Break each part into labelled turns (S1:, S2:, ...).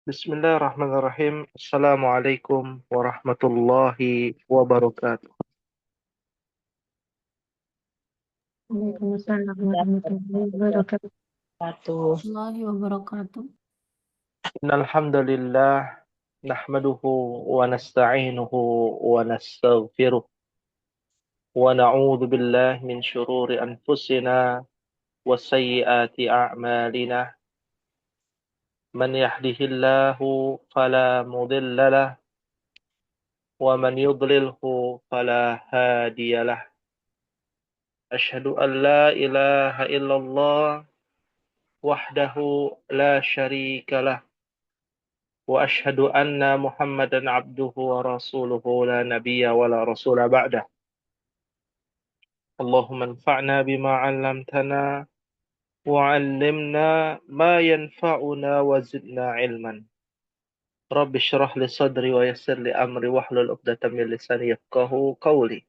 S1: Bismillahirrahmanirrahim. Assalamualaikum warahmatullahi wabarakatuh.
S2: Waalaikumsalam warahmatullahi wabarakatuh. Warahmatullahi wabarakatuh.
S1: Innal hamdalillah nahmaduhu wa nasta'inuhu wa nastaghfiruh wa na'udzu billahi min shururi anfusina wa sayyiati a'malina. Man yahdihillahu fala mudilla lah wa man yudlilhu fala hadiyalah. Asyhadu an la ilaha illallah wahdahu la syarika lah wa asyhadu anna Muhammadan abduhu wa rasuluhu la nabiyya wa la rasula ba'dah. Allahumma anfa'na bima 'allamtana wa 'allimna ma yanfa'una wa zidna 'ilman. Rabbi shrah li sadri wa yassir li amri wahlul 'uqdatam min lisani yafqahu qawli.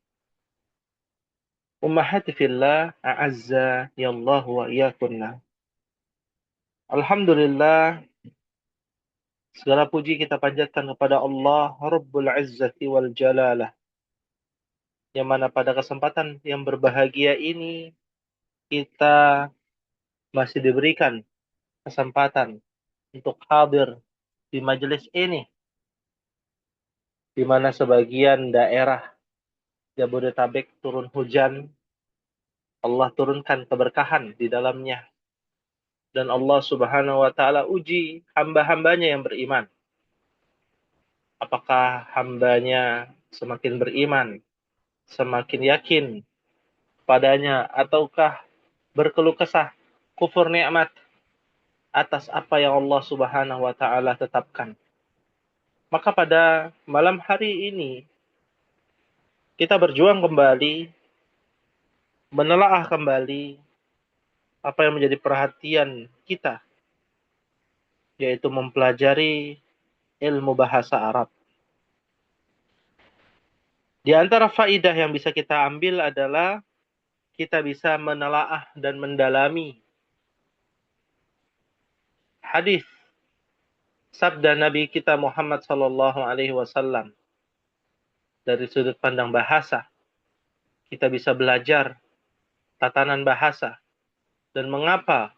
S1: Ummahati fillah, a'azza ya Allah wa iyyakunna. Alhamdulillah, segala puji kita panjatkan kepada Allah Rabbul Izzati wal Jalalah, yang mana pada kesempatan yang berbahagia ini kita masih diberikan kesempatan untuk hadir di majelis ini, di mana sebagian daerah Jabodetabek turun hujan, Allah turunkan keberkahan di dalamnya, dan Allah Subhanahu wa Ta'ala uji hamba-hambanya yang beriman. Apakah hambanya semakin beriman, semakin yakin padanya, ataukah berkeluh kesah, kufur nikmat atas apa yang Allah Subhanahu wa Ta'ala tetapkan. Maka pada malam hari ini kita berjuang kembali, menelaah kembali apa yang menjadi perhatian kita, yaitu mempelajari ilmu bahasa Arab. Di antara faidah yang bisa kita ambil adalah kita bisa menelaah dan mendalami hadis sabda Nabi kita Muhammad sallallahu alaihi wasallam dari sudut pandang bahasa. Kita bisa belajar tatanan bahasa dan mengapa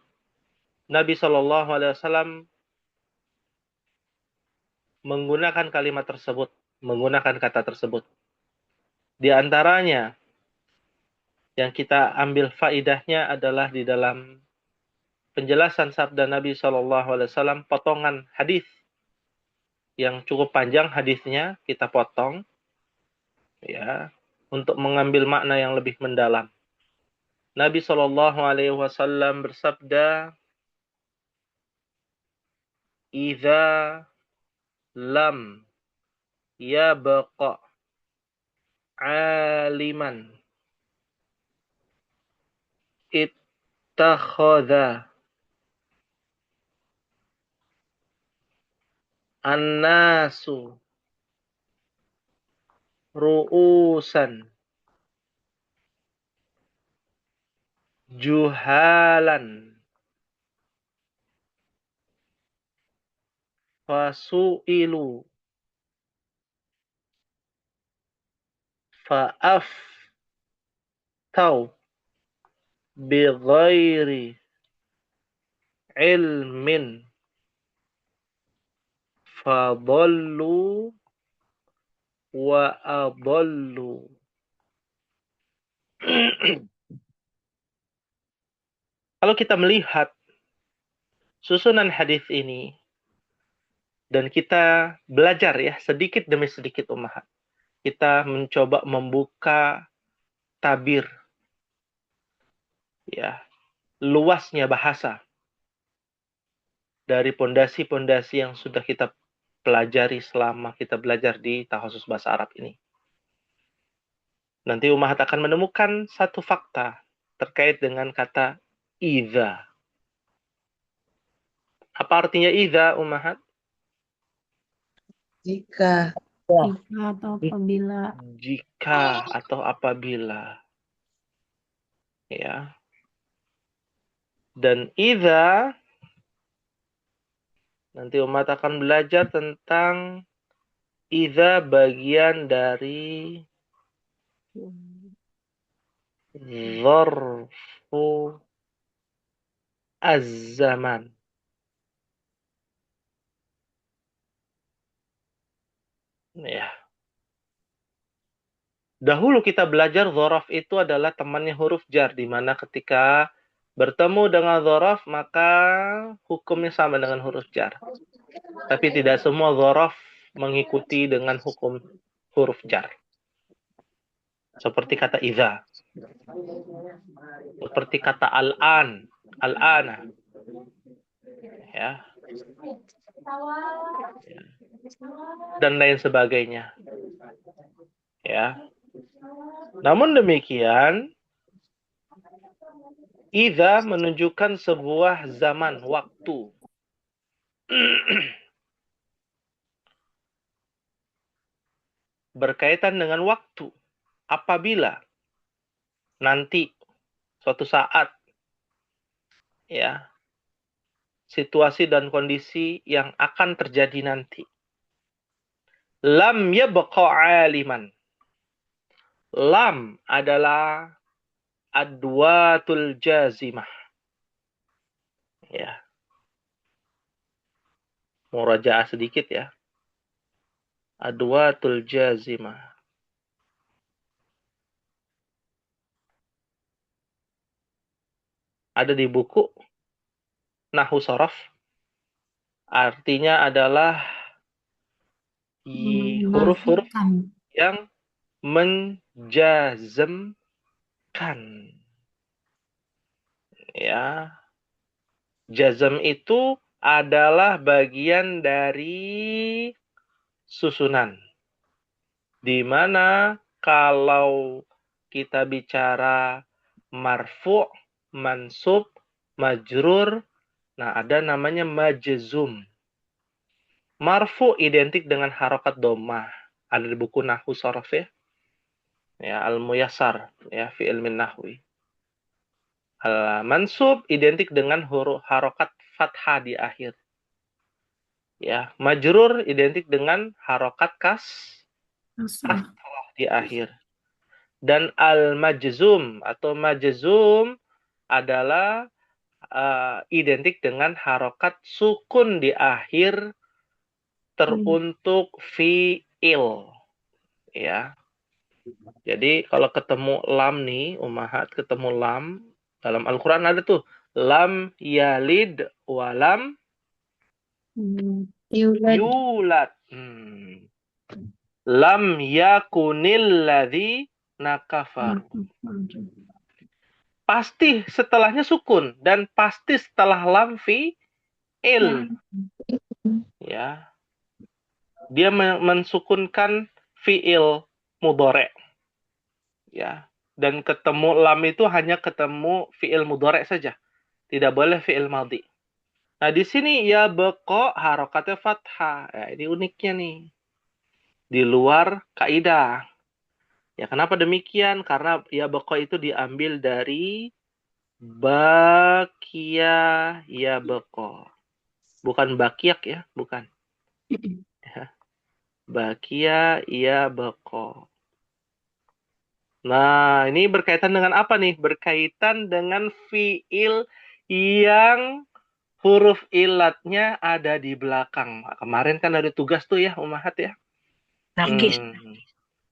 S1: Nabi sallallahu alaihi wasallam menggunakan kalimat tersebut, menggunakan kata tersebut. Di antaranya yang kita ambil faidahnya adalah di dalam penjelasan sabda Nabi sallallahu alaihi wasallam, potongan hadis yang cukup panjang hadisnya kita potong ya untuk mengambil makna yang lebih mendalam. Nabi sallallahu alaihi wasallam bersabda, "Idza lam yabqa aliman ittakhadha annasu ru'usan juhalan fasu'ilu fa'aftau bighairi ilmin fadallu wa adallu." Kalau kita melihat susunan hadis ini dan kita belajar ya sedikit demi sedikit umat, kita mencoba membuka tabir ya luasnya bahasa dari pondasi-pondasi yang sudah kita pelajari selama kita belajar di Takhasus Bahasa Arab ini. Nanti umat akan menemukan satu fakta terkait dengan kata idza. Apa artinya idza, umat?
S3: Jika.
S2: Jika atau apabila.
S1: Jika atau apabila. Ya. Dan idza Nanti umat akan belajar tentang idza bagian dari dzarfu az-zaman. Ya. Dahulu kita belajar dzaraf itu adalah temannya huruf jar, di mana ketika bertemu dengan dzaraf maka hukumnya sama dengan huruf jar. Tapi tidak semua dzaraf mengikuti dengan hukum huruf jar. Seperti kata idza, seperti kata al-an, al-ana. Ya, dan lain sebagainya. Ya. Namun demikian, idza menunjukkan sebuah zaman, waktu. Berkaitan dengan waktu. Apabila nanti suatu saat ya, situasi dan kondisi yang akan terjadi nanti. Lam yabqa aliman. Lam adalah adwatul jazimah. Ya. Murajaah sedikit ya. Adwatul jazimah. Ada di buku Nahwu Shorof. Artinya adalah huruf-huruf yang menjazmkan. Ya. Jazm itu adalah bagian dari susunan. Di mana kalau kita bicara marfu', mansub, majrur, nah ada namanya majzum. Marfu identik dengan harokat dhammah. Ada di buku Nahwu Shorof ya. Ya, Al-Muyassar ya fi ilmin nahwi. Al-mansub identik dengan huruf harokat fathah di akhir. Ya, majrur identik dengan harokat kasrah di akhir. Dan al-majzum atau majzum adalah identik dengan harokat sukun di akhir teruntuk fi'il. Ya. Jadi kalau ketemu lam nih, ummahat ketemu lam, dalam Al-Quran ada tuh, lam yalid walam yulad. Lam yakunil ladzi nakafar. Pasti setelahnya sukun dan pasti setelah lam fi'il. Ya. Dia mensukunkan fi'il mudhari'. Ya. Dan ketemu lam itu hanya ketemu fi'il mudhari' saja. Tidak boleh fi'il madhi. Nah, di sini ya beko harokatnya fathah. Ya, ini uniknya nih. Di luar kaidah. Ya, kenapa demikian? Karena ya beko itu diambil dari bakia ya beko. Bukan bakiak ya, bukan. Ya. Bakia ya beko. Nah, ini berkaitan dengan apa nih? Berkaitan dengan fiil yang huruf ilatnya ada di belakang. Kemarin kan ada tugas tuh ya, ummahat ya.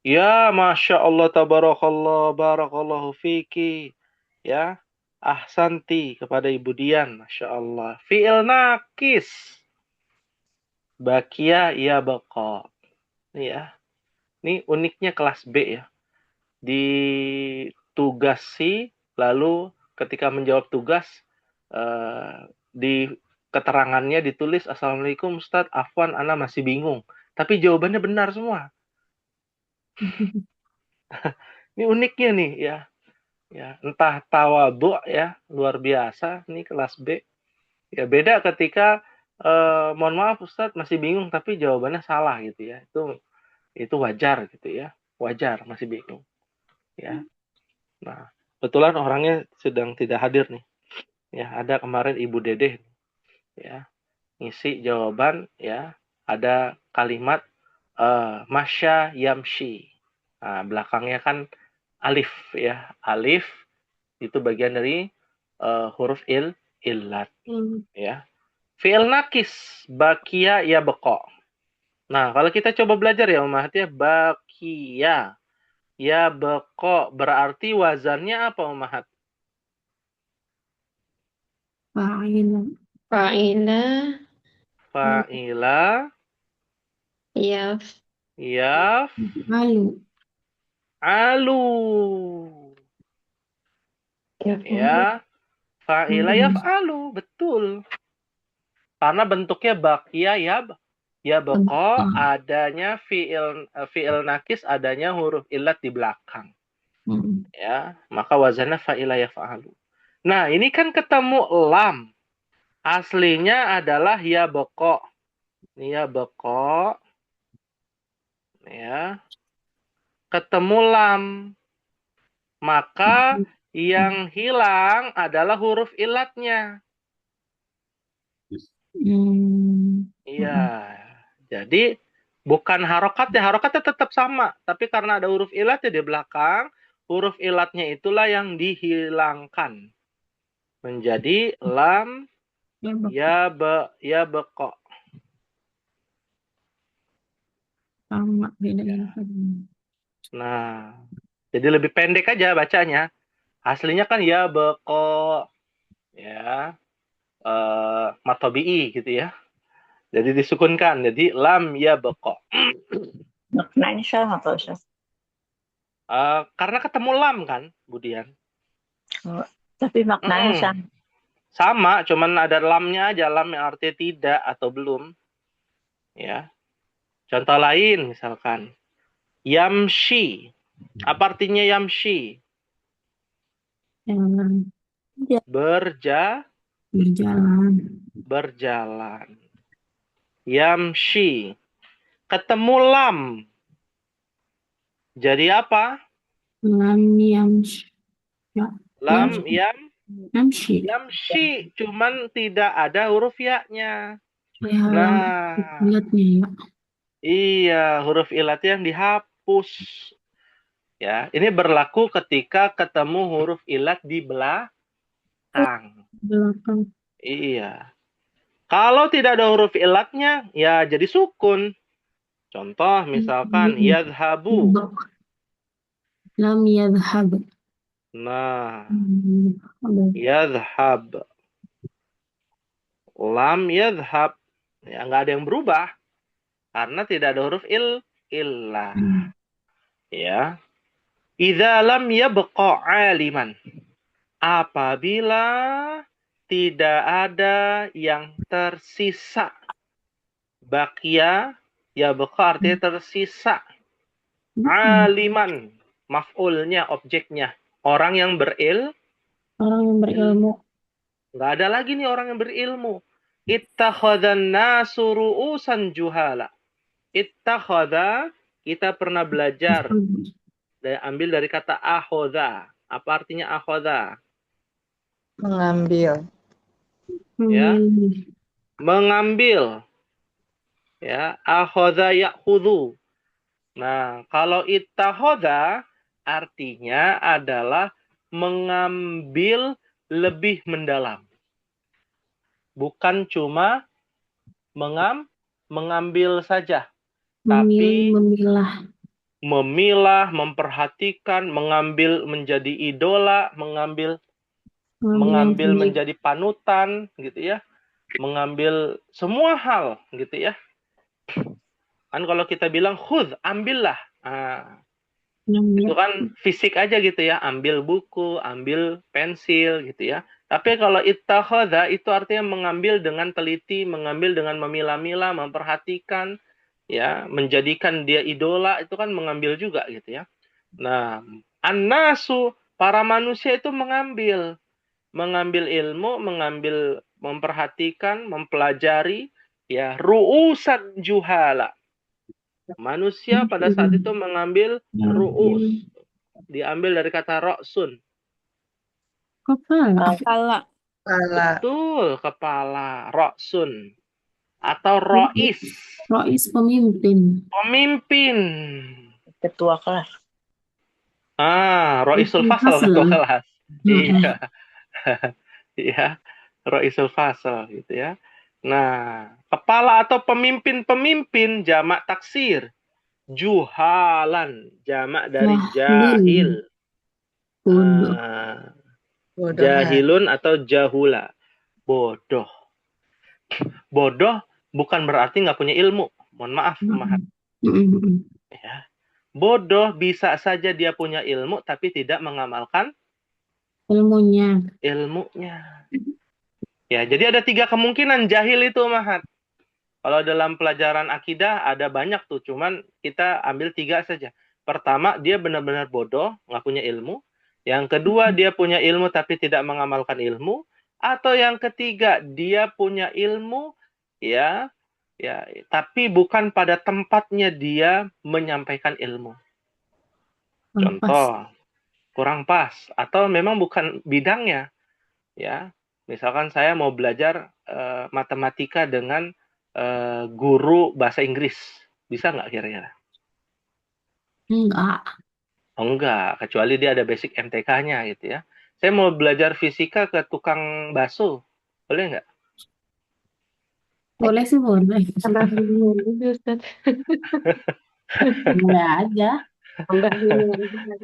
S1: Ya, Masya Allah, tabarakallah, barakallahu fiki. Ya, ahsanti kepada Ibu Dian, Masya Allah. Fi'il nakis. Bakia ya baqa. Ini ya. Ini uniknya kelas B ya. Ditugasi, lalu ketika menjawab tugas, di keterangannya ditulis, Assalamualaikum Ustadz, afwan, ana masih bingung. Tapi jawabannya benar semua. Ini uniknya nih ya. Ya, entah tawadhu ya, luar biasa nih kelas B. Ya beda ketika mohon maaf Ustadz masih bingung tapi jawabannya salah gitu ya. Itu wajar gitu ya. Wajar masih bingung. Ya. Nah, kebetulan orangnya sedang tidak hadir nih. Ya, ada kemarin Ibu Dedeh ya. ngisi jawaban ya. Ada kalimat masya yamshi. Nah, belakangnya kan alif ya. Alif itu bagian dari huruf illat ya. Fi'il nakis bakia ya beko. Nah, kalau kita coba belajar ya Umat ya, bakia ya beko berarti wazannya apa Umat?
S2: Fa'ila.
S3: Fa'ila
S1: Fa'ila
S3: yaf
S1: yaf
S2: Alu.
S1: alu
S3: yaf'ulu.
S1: ya. Fa'ila yaf'alu, betul. Karena bentuknya bakia ya beko, adanya fi'il nakis, adanya huruf illat di belakang. Ya, maka wazannya fa'ila yaf'alu. Nah, ini kan ketemu lam. Aslinya adalah ya beko. Ini ya beko. Ya. Ketemu lam. Maka yang hilang adalah huruf illatnya. Iya. Jadi bukan harokatnya. Harokatnya tetap sama. Tapi karena ada huruf illatnya di belakang, huruf illatnya itulah yang dihilangkan. Menjadi lam ya beko.
S2: Sama bedanya.
S1: Nah, jadi lebih pendek aja bacanya. Aslinya kan ya beko ya matobi'i gitu ya. Jadi disukunkan. Jadi lam ya beko.
S4: Maknanya sama atau Ustaz?
S1: Karena ketemu lam kan, Budian.
S4: Tapi maknanya sama.
S1: Sama, cuman ada lamnya aja, lam yang artinya tidak atau belum. Ya. Contoh lain misalkan yamshi. Apa artinya yamshi?
S2: Jalan.
S1: Berjalan. Yamshi. Ketemu lam. Jadi apa?
S2: Lam yamshi.
S1: Lam
S2: Yamshi.
S1: yamshi. Cuman tidak ada huruf ya-nya.
S2: Ya,
S1: Nah,
S2: ilatnya ya.
S1: iya, huruf ilat yang dihapus. Ya, ini berlaku ketika ketemu huruf ilat di belakang. Iya. Kalau tidak ada huruf ilatnya, ya jadi sukun. Contoh misalkan yadhabu.
S2: Lam yadhhab.
S1: Nah, yadhhab. Lam yadhhab. Ya, nggak ada yang berubah. Karena tidak ada huruf illah. Ya. Idza lam yabqa aliman. Apabila tidak ada yang tersisa. Bakia yabqa artinya tersisa. Aliman, maf'ulnya, objeknya. Orang yang berilmu. Nggak ada lagi nih orang yang berilmu. Ittakhadhan nasu ru'usan juhala. Ittakhadha, kita pernah belajar. Ambil dari kata ahodha. Apa artinya ahodha?
S4: Mengambil.
S1: Ya. Mengambil. Ya, ahodha ya'khudhu. Nah, kalau ittakhadha artinya adalah mengambil lebih mendalam. Bukan cuma mengambil saja. Tapi memilah, memperhatikan, mengambil menjadi idola, mengambil menjadi panutan gitu ya. Mengambil semua hal gitu ya. Kan kalau kita bilang khudh, ambillah. Nah, itu kan fisik aja gitu ya, ambil buku, ambil pensil gitu ya. Tapi kalau ittakhadha itu artinya mengambil dengan teliti, mengambil dengan memilah-milah, memperhatikan, ya, menjadikan dia idola, itu kan mengambil juga gitu ya. Nah, annasu, para manusia itu mengambil ilmu, memperhatikan, mempelajari, ya, ru'usan juhala. Manusia pada saat itu mengambil ru'us. Diambil dari kata ra'sun.
S2: Kepala.
S1: Betul, kepala. Ra'sun. atau rois,
S2: Rois pemimpin.
S1: pemimpin.
S4: Ketua kelas.
S1: Roisul
S2: Roisul
S1: fasal
S2: fasl.
S1: ketua kelas.
S2: Heeh.
S1: Iya. Iya, roisul fasal gitu ya. Nah, kepala atau pemimpin-pemimpin jamak taksir. Juhalan, jamak dari jahil.
S2: Jahlin. Bodoh.
S5: Bodohnya.
S1: Jahilun atau jahula. Bodoh. Bodoh bukan berarti nggak punya ilmu. Mohon maaf, Mahat.
S2: Mm-mm.
S1: Ya. Bodoh bisa saja dia punya ilmu tapi tidak mengamalkan
S2: Ilmunya.
S1: ilmunya. Ya, jadi ada 3 kemungkinan jahil itu, Mahat. Kalau dalam pelajaran akidah ada banyak tuh, cuman kita ambil 3 saja. Pertama, dia benar-benar bodoh, nggak punya ilmu. Yang kedua, dia punya ilmu tapi tidak mengamalkan ilmu. Atau yang ketiga, dia punya ilmu, ya, tapi bukan pada tempatnya dia menyampaikan ilmu.
S2: Kurang pas.
S1: Contoh, kurang pas atau memang bukan bidangnya, ya. Misalkan saya mau belajar matematika dengan guru bahasa Inggris, bisa nggak kira-kira?
S2: Enggak.
S1: Oh, enggak, kecuali dia ada basic MTK-nya gitu ya. Saya mau belajar fisika ke tukang bakso, boleh nggak?
S2: Boleh sih boleh.
S3: Tambah bingung juga, Ustaz.
S2: Boleh aja.
S3: Tambah bingung juga.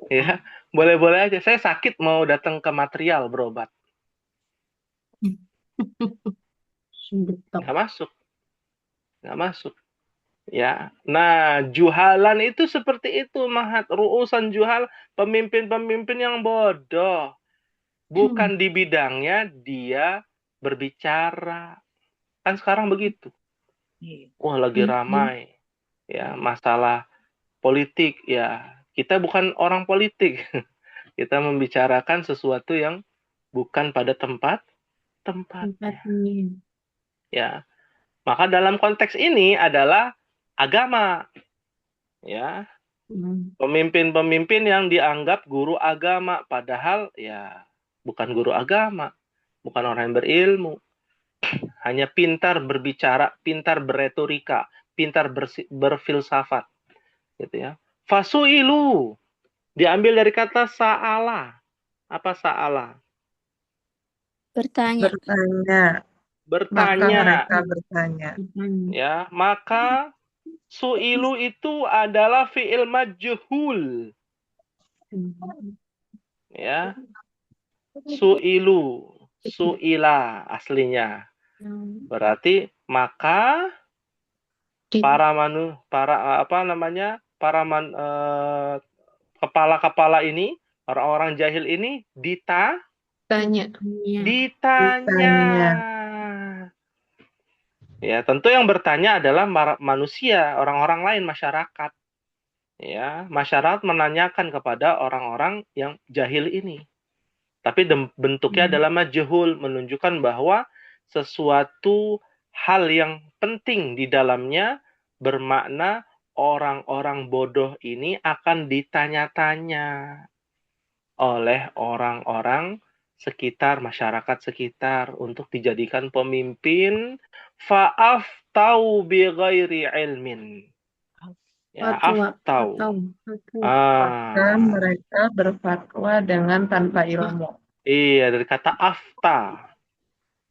S1: Ya, boleh-boleh aja. Saya sakit mau datang ke material berobat,
S2: Betul.
S1: nggak masuk, nggak masuk. Ya, nah juhalan itu seperti itu, Mahat. Ruusan juhal, pemimpin-pemimpin yang bodoh. Bukan di bidangnya dia berbicara. Kan sekarang begitu.
S4: Iya.
S1: Wah, lagi ramai. Ya, masalah politik. Ya, kita bukan orang politik. Kita membicarakan sesuatu yang bukan pada tempatnya.
S2: Tempatnya.
S1: Ya, maka dalam konteks ini adalah agama. Ya, pemimpin-pemimpin yang dianggap guru agama, padahal ya bukan guru agama, bukan orang yang berilmu, hanya pintar berbicara, pintar beretorika, pintar berfilsafat, gitu ya. Fasuilu diambil dari kata sa'ala. Apa sa'ala?
S5: Bertanya. Maka
S1: Bertanya.
S5: mereka bertanya.
S1: Ya, maka su'ilu itu adalah fi'il majhul. Ya, su'ilu, su'ila aslinya. Berarti maka para kepala-kepala ini, orang-orang jahil ini
S3: Tanya.
S1: ditanya. Ya, tentu yang bertanya adalah manusia, orang-orang lain, masyarakat. Ya, masyarakat menanyakan kepada orang-orang yang jahil ini. Tapi bentuknya adalah majhul, menunjukkan bahwa sesuatu hal yang penting di dalamnya bermakna orang-orang bodoh ini akan ditanya-tanya oleh orang-orang sekitar, masyarakat sekitar untuk dijadikan pemimpin. Fa'aftau bi ghairi ilmin. Ya, aftau.
S5: Maka mereka berfatwa dengan tanpa ilmu.
S1: Iya, dari kata afta.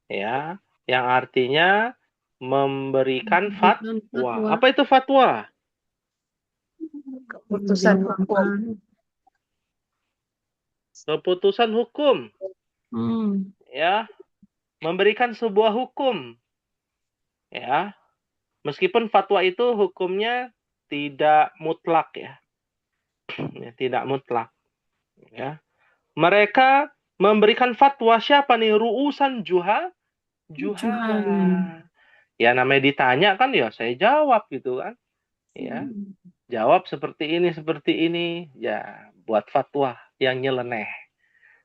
S1: Ya, yang artinya memberikan fatwa. Apa itu fatwa?
S5: Keputusan hukum.
S1: Keputusan hukum. Ya, memberikan sebuah hukum. Ya, meskipun fatwa itu hukumnya tidak mutlak ya. Tidak mutlak. Ya. Mereka memberikan fatwa siapa nih? Ruusan juhala. Ya namanya ditanya kan ya saya jawab gitu kan. Ya. Jawab seperti ini. Ya, buat fatwa yang nyeleneh.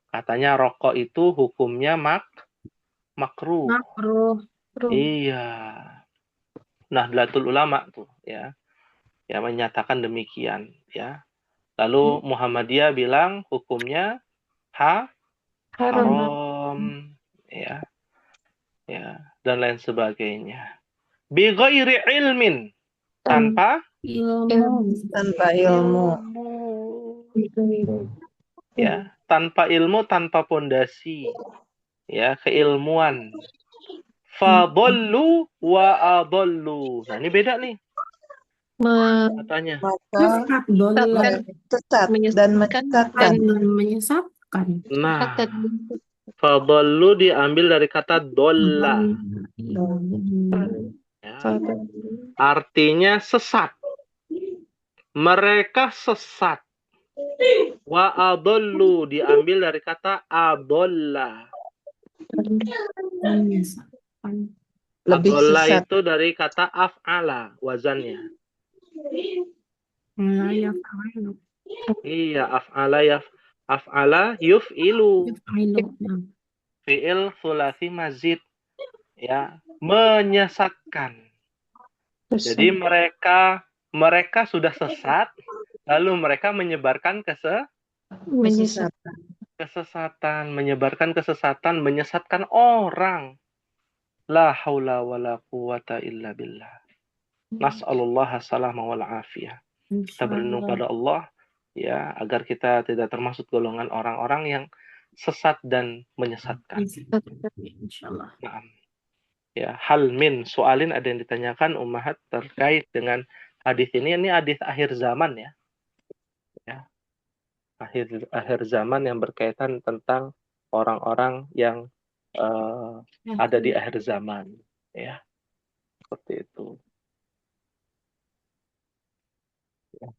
S1: Katanya rokok itu hukumnya makruh. Iya. Nahdlatul Ulama tuh ya. Ya menyatakan demikian ya. Lalu Muhammadiyah bilang hukumnya haram. Ya. Ya. dan lain sebagainya. Bi ghairi ilmin, tanpa
S2: Ilmu.
S5: Tanpa ilmu.
S1: Ya, tanpa ilmu, tanpa pondasi, ya, keilmuan. Fadallu wa adallu. Nah, ini beda nih katanya.
S5: Maka
S2: Sesat, dolal.
S5: sesat dan menyesatkan.
S2: Dan menyesatkan.
S1: Nah, fadallu diambil dari kata dolla. Ya. Artinya sesat. Mereka sesat. Wa adallu diambil dari kata adolla.
S2: Menyesatkan.
S5: Lebih
S1: Adolla
S5: sesat.
S1: itu dari kata af'ala, wazannya.
S2: Layak alu.
S1: Iya, af'ala yuf'ilu.
S2: Yuf'ilu.
S1: Fi'il sulasi mazid. Ya, menyesatkan. Jadi mereka sudah sesat, lalu mereka menyebarkan kesesatan, menyebarkan kesesatan, menyesatkan orang. La haula wala quwata illa billah. Nas'alullah salama wal afiyah. Kita berlindung pada Allah ya agar kita tidak termasuk golongan orang-orang yang sesat dan menyesatkan.
S2: Insyaallah.
S1: Nah, ya, hal min soalin ada yang ditanyakan ummahat terkait dengan hadis ini. Ini hadis akhir zaman ya. Ya. Akhir zaman yang berkaitan tentang orang-orang yang ada di akhir zaman ya. Seperti itu. Ya.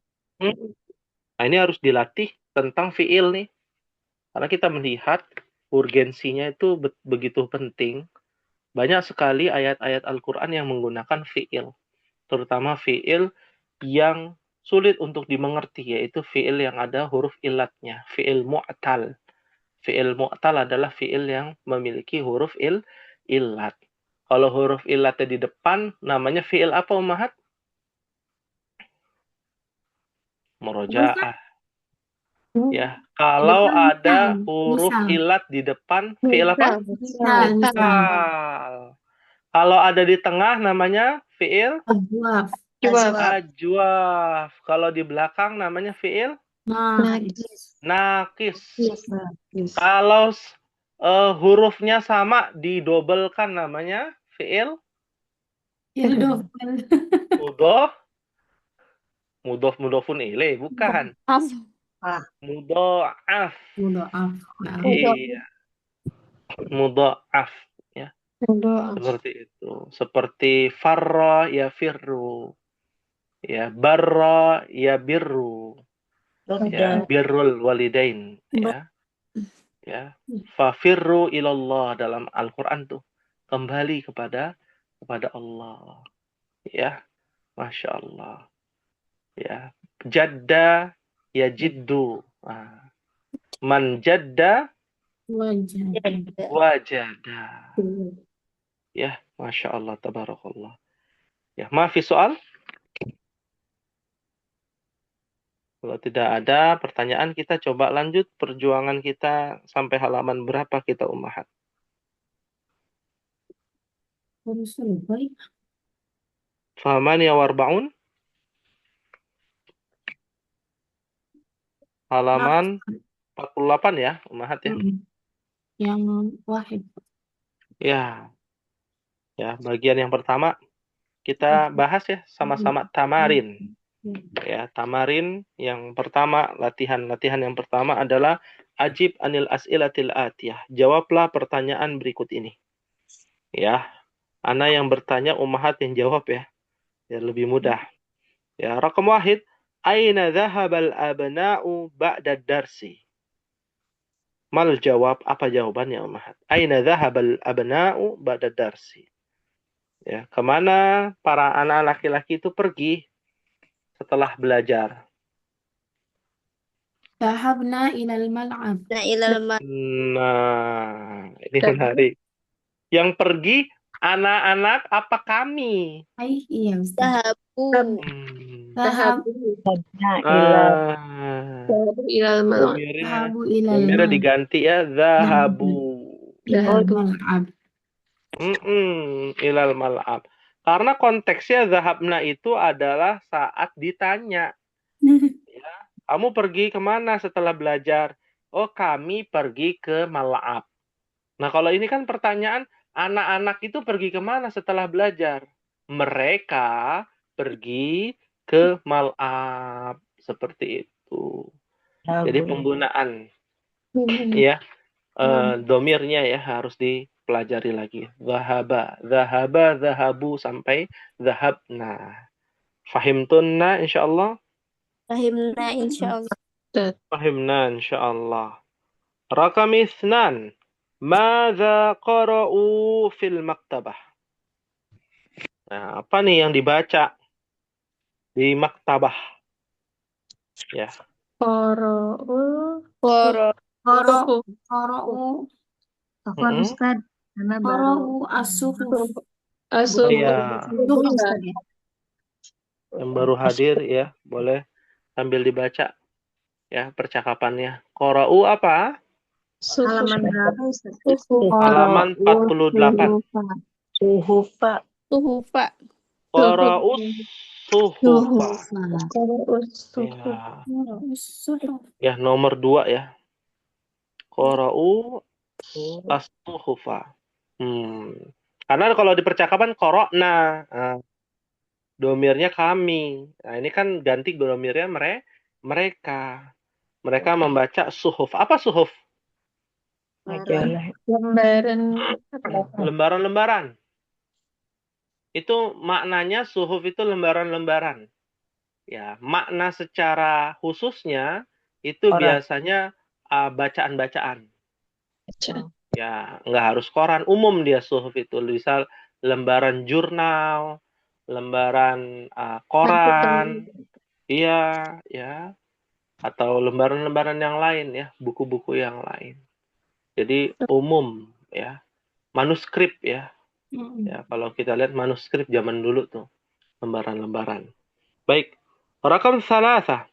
S1: Nah, ini harus dilatih tentang fiil nih. Karena kita melihat urgensinya itu begitu penting. Banyak sekali ayat-ayat Al-Quran yang menggunakan fiil. Terutama fiil yang sulit untuk dimengerti, yaitu fiil yang ada huruf ilatnya. Fiil mu'tal. Fiil mu'tal adalah fiil yang memiliki huruf ilat. Kalau huruf ilatnya di depan, namanya fiil apa, Ummahat? Murojaah. Ya, kalau ada huruf ilat di depan, fiil apa? Misal. Kalau ada di tengah, namanya fiil ajwaf. Kalau di belakang, namanya fiil nakis. Kalau hurufnya sama, didobelkan, namanya fiil mudhofun ilaih, bukan. Mudha'af. Iya. Mudha'af ya. Seperti itu. Seperti farra ya firru. Ya, barra ya birru. Ya, birrul walidain ya. Ya. Fafirru ilallah dalam Al-Qur'an tuh. Kembali kepada Allah. Ya. Masya Allah. Ya. Jadda ya jiddu. Nah. Man jadda wajada. Ya, Masya Allah, tabarakallah. Ya, maafi soal? Kalau tidak ada pertanyaan, kita coba lanjut perjuangan kita sampai halaman berapa kita ummahat. Fahamani warbaun. Halaman 48 ya, ummahat ya.
S2: Yang wahid.
S1: Ya. Ya, bagian yang pertama kita bahas ya sama-sama tamarin. Ya, tamarin yang pertama, latihan yang pertama adalah ajib anil as'ilatil atiyah. Jawablah pertanyaan berikut ini. Ya, ana yang bertanya, ummahat yang jawab ya. Ya, lebih mudah. Ya, rakam wahid, aina dhahabal abna'u ba'da darsi? Mal jawab, apa jawabannya ummahat? Aina dhahabal abna'u ba'da darsi? Ya, kemana para anak laki-laki itu pergi setelah belajar?
S2: Dhahabna ilal mal'ab.
S1: Nah, ini menarik. Yang pergi anak-anak apa kami?
S2: Iya, Ustaz.
S1: Dhahabu diganti ya, dhahabu.
S2: Ilal mal'ab.
S1: Ilal mal'ab. Karena konteksnya zahabna itu adalah saat ditanya. Ya, kamu pergi kemana setelah belajar? Oh, kami pergi ke mal'ab. Nah, kalau ini kan pertanyaan, anak-anak itu pergi kemana setelah belajar? Mereka pergi ke mal'ab. Seperti itu. Jadi
S4: Lagu.
S1: penggunaan
S3: Hmm.
S1: ya domirnya ya harus dipelajari lagi. Zahaba, zahabu sampai zahabna. Fahimtunna insyaallah?
S6: Fahimna insyaallah.
S1: Fahimna insyaallah. Rakam isnan. Madza qara'u fil maktabah? Nah, apa nih yang dibaca di maktabah? Ya.
S3: Qara'ul
S6: Qara
S2: Qara'u
S1: Mm-mm.
S5: Ustaz? Karena
S2: qara'u as-suhuf.
S3: Asuh.
S1: Iya.
S2: Suhuf, Ustaz, ya.
S1: Yang baru hadir ya, boleh sambil dibaca ya percakapannya. Qara'u apa?
S5: halaman berapa Ustaz?
S1: Halaman 48.
S4: Suhufa.
S6: suhufa.
S1: Qara'us suhufa.
S3: Qara'us
S1: Ya.
S2: Suhuf.
S1: Ya, nomor 2 ya. Qara'u as-suhufa. Karena kalau di percakapan qara'na, domirnya kami. Nah, ini kan ganti domirnya mereka. Mereka membaca suhuf. Apa suhuf?
S4: Majalah.
S3: lembaran
S1: Lembaran-lembaran. Itu maknanya suhuf itu lembaran-lembaran. Ya, makna secara khususnya itu
S4: Koran.
S1: biasanya bacaan-bacaan.
S3: bacaan.
S1: Ya, nggak harus koran, umum dia suhuf itu. Bisa lembaran jurnal, lembaran koran, iya, ya, atau lembaran-lembaran yang lain ya, buku-buku yang lain. Jadi umum ya, manuskrip ya. Ya, kalau kita lihat manuskrip zaman dulu tuh, lembaran-lembaran. Baik, rakam salasa.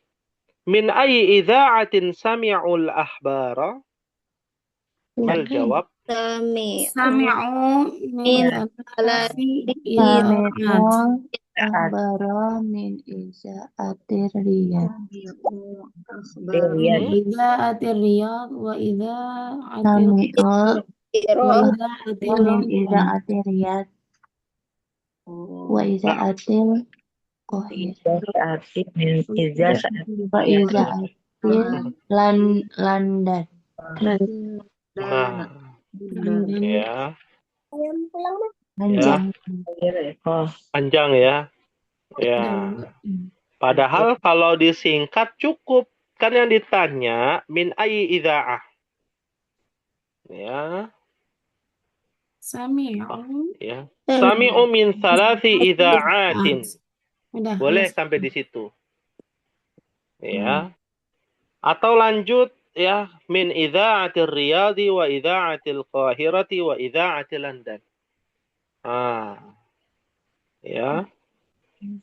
S1: Min ayyi idza'atin sami'ul ahbara? Mal jawab?
S6: Sami.
S2: Sami'u min thalathi idha'at.
S5: Akhbara min iza'atir riyad.
S2: Idha'atir riyad wa idha'atir
S5: Sami'u
S6: Qira'ah.
S5: min iza'atir riyad wa iza'atil qahir.
S4: Saati min iza saati.
S5: Wa iza'atil London.
S1: Nah, ya,
S5: Panjang.
S4: Oh,
S1: panjang ya. Ya. Padahal kalau disingkat cukup. Kan yang ditanya min ayyi idza'ah. Ya,
S2: Sami'u
S1: ya. Sami'u min thalathi idza'atin.
S2: Udah,
S1: Boleh
S2: yes.
S1: sampai di situ. Ya. Atau lanjut ya, min idza'atir riyadi wa idza'atil qahirati wa idza'atil London. Ya.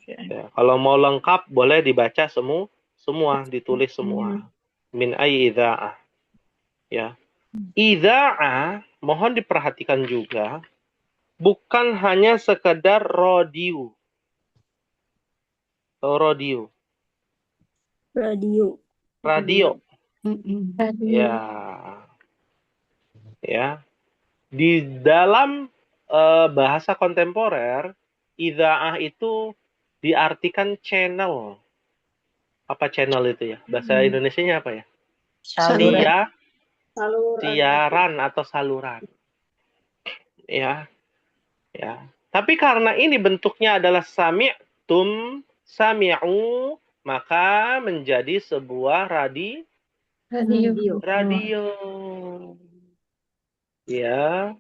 S1: Ya, kalau mau lengkap boleh dibaca semua, ditulis semua. Min ayyi idza'ah. Ya. Idza'ah, mohon diperhatikan juga, bukan hanya sekedar radio. Radio.
S6: Radio.
S1: Radio. Ya. Ya. Di dalam bahasa kontemporer, idza'ah itu diartikan channel. Apa channel itu ya? Bahasa Indonesianya apa ya? Siaran atau saluran. Ya. Ya. Tapi karena ini bentuknya adalah sami'tum, sami'u, maka menjadi sebuah radio. Ya.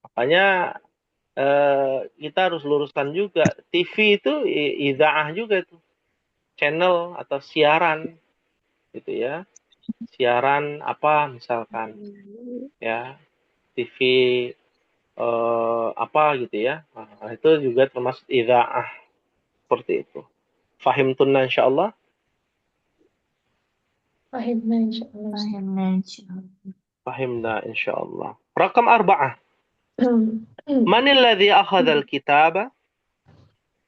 S1: Makanya kita harus luruskan juga. TV itu idza'ah juga itu. Channel atau siaran. Gitu ya. Siaran apa misalkan. Ya. TV apa gitu ya. Nah, itu juga termasuk idza'ah. Seperti itu. Fahimtunna insyaallah.
S3: Fahimna insyaallah.
S1: Fahimna insyaallah. Rakam arba'ah. Manil ladzi akhadzal kitaba?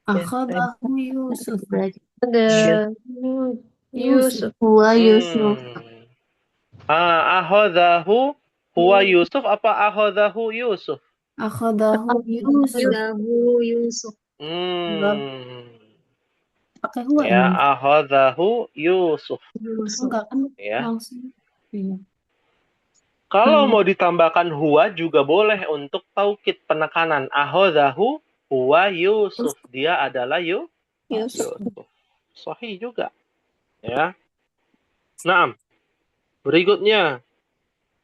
S2: Akhadahu Yusuf.
S5: Belajar.
S3: Ada
S2: Yusuf.
S3: Yusuf.
S5: Huwa Yusuf.
S1: Akhadhahu huwa Yusuf apa akhadhahu Yusuf?
S2: Akhadahu Yusuf.
S6: Yusuf.
S2: Pakai huwa
S1: Ya,
S2: ini.
S1: akhadhahu Yusuf.
S2: Enggak kan
S1: Ya.
S2: langsung. Iya.
S1: Kalau mau ditambahkan huwa juga boleh untuk taukid penekanan. Akhadhahu huwa Yusuf. Dia adalah
S6: Yusuf.
S1: Yusuf. Sahih juga. Ya. Naam. Berikutnya.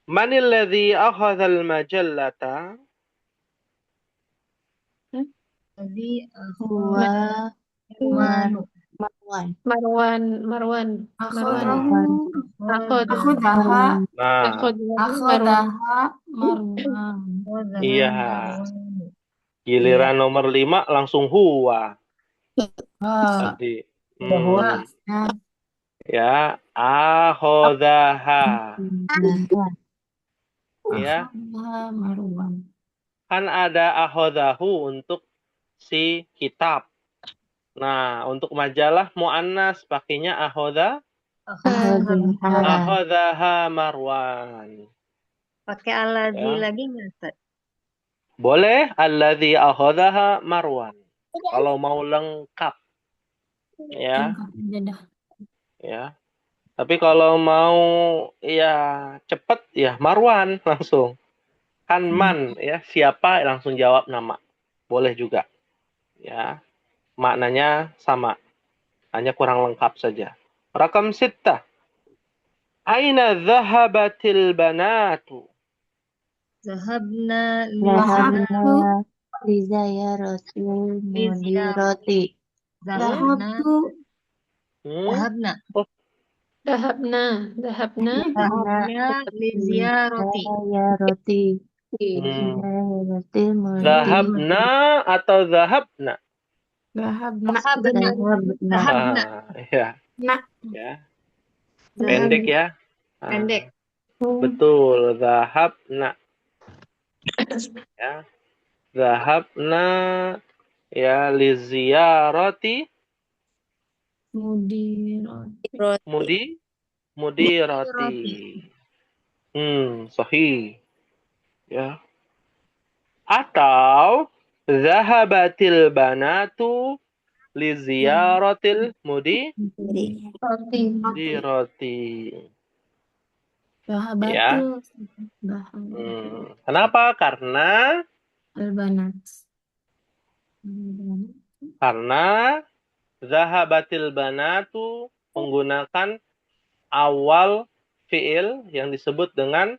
S1: Manil ladzi akhadzal majallata?
S5: Huwa Marwan.
S3: Marwan.
S2: Akhadahu.
S3: Akhadaha.
S1: Nah,
S2: Akhadaha Marwan.
S1: iya. Giliran nomor 5 langsung huwa. Tadi.
S2: Nah,
S1: Ya, akhadhaha. Ya.
S2: Akhadaha Marwan.
S1: Kan ada akhadhahu untuk si kitab. Nah, untuk majalah muannas pakainya akhadhaha Marwan.
S6: Pakai alladzi
S1: Ya.
S6: lagi nggak, Ustaz?
S1: Boleh alladzi akhadhaha Marwan. Kalau mau lengkap. Ya,
S2: Lengkap aja dah.
S1: ya. Tapi kalau mau ya cepet ya Marwan langsung. Kan man ya, siapa langsung jawab nama. Boleh juga. Ya. Maknanya sama. Hanya kurang lengkap saja. Rakam 6. Aina dhahabatil banatu?
S6: Zahabna
S5: li ziyaratil mudirati.
S2: Zahabtu.
S6: Zahabna
S3: Dahabna.
S6: li ziyarati.
S5: Ziyarati. Ziyaratil mudirati.
S1: Zahabna atau zahabna?
S2: Zahabna.
S6: Zahabna.
S1: Ya.
S2: Nah.
S1: Ya. Pendek ya.
S6: Pendek.
S1: Betul, zahabna. Ya. Zahabna ya li ziyarati mudirati. Sahih. Ya. Atau zahabatil banatu li ziyaratil mudirati.
S2: Zahabatu.
S1: Kenapa? Karena
S2: Albanat.
S1: zahabatil banatu menggunakan awal fiil yang disebut dengan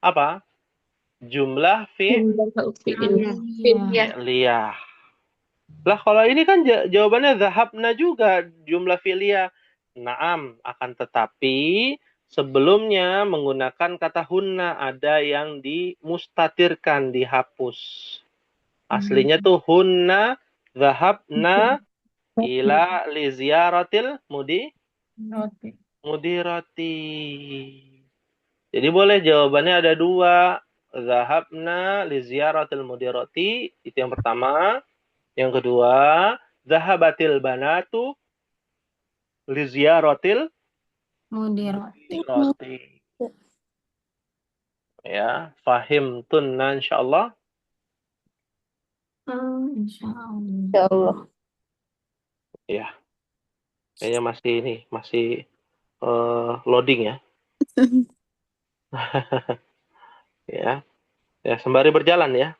S1: apa? Jumlah fi'liyah. Lah kalau ini kan jawabannya zahabna juga jumlah fi'liyah. Naam, akan tetapi sebelumnya menggunakan kata hunna ada yang dimustatirkan, dihapus. Aslinya tuh hunna zahabna ila li ziyaratil mudirati. Jadi boleh jawabannya ada 2. Zahabna li ziyaratil mudirati, itu yang pertama. Yang kedua, zahabatil banatu li ziyaratil mudirati. Ya, fahim tunna insyaallah.
S6: Insyaallah.
S1: Ya. Kayaknya masih loading ya. Ya. Ya, sembari berjalan ya.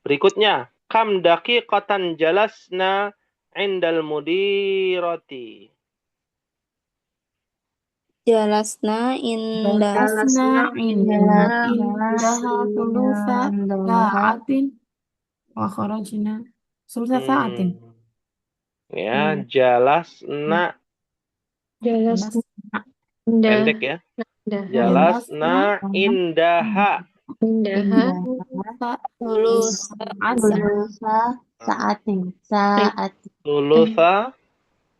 S1: Berikutnya, kam daqiqatan jalasna indal mudirati.
S6: Jalasna indah
S2: thulutha sa'atin wa kharajna thulutha sa'atin.
S1: Ya, jalasna. Pendek ya. Jalasna indaha. Thulutha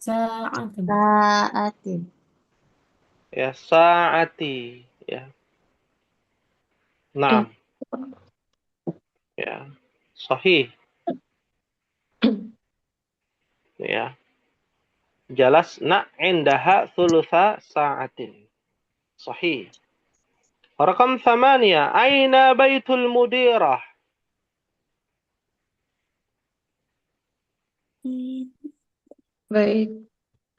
S5: Sa'atin.
S1: ya saati ya. Nah. Ya. Sahih. Ya. Jalasna indaha thulutha sa'atin. Sahih. Rakam 8. Aina baitul mudirah?
S3: Bait.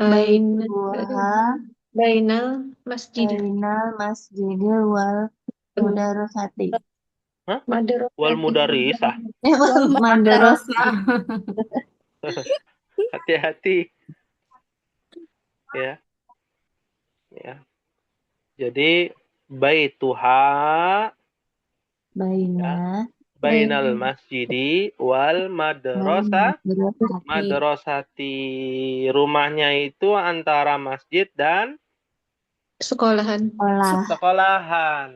S3: Aina.
S5: Baituha
S3: Bainal masjid.
S5: bainal masjidil wal mudarosati.
S1: Wal mudarisah.
S5: Madrasah.
S1: Hati-hati. Ya. Ya. Jadi baituha
S5: Baina
S1: bainal masjidi wal
S5: wal
S1: madrasati.
S5: madrasati.
S1: Rumahnya itu antara masjid dan
S3: Sekolahan.
S5: Sekolah.
S1: sekolahan.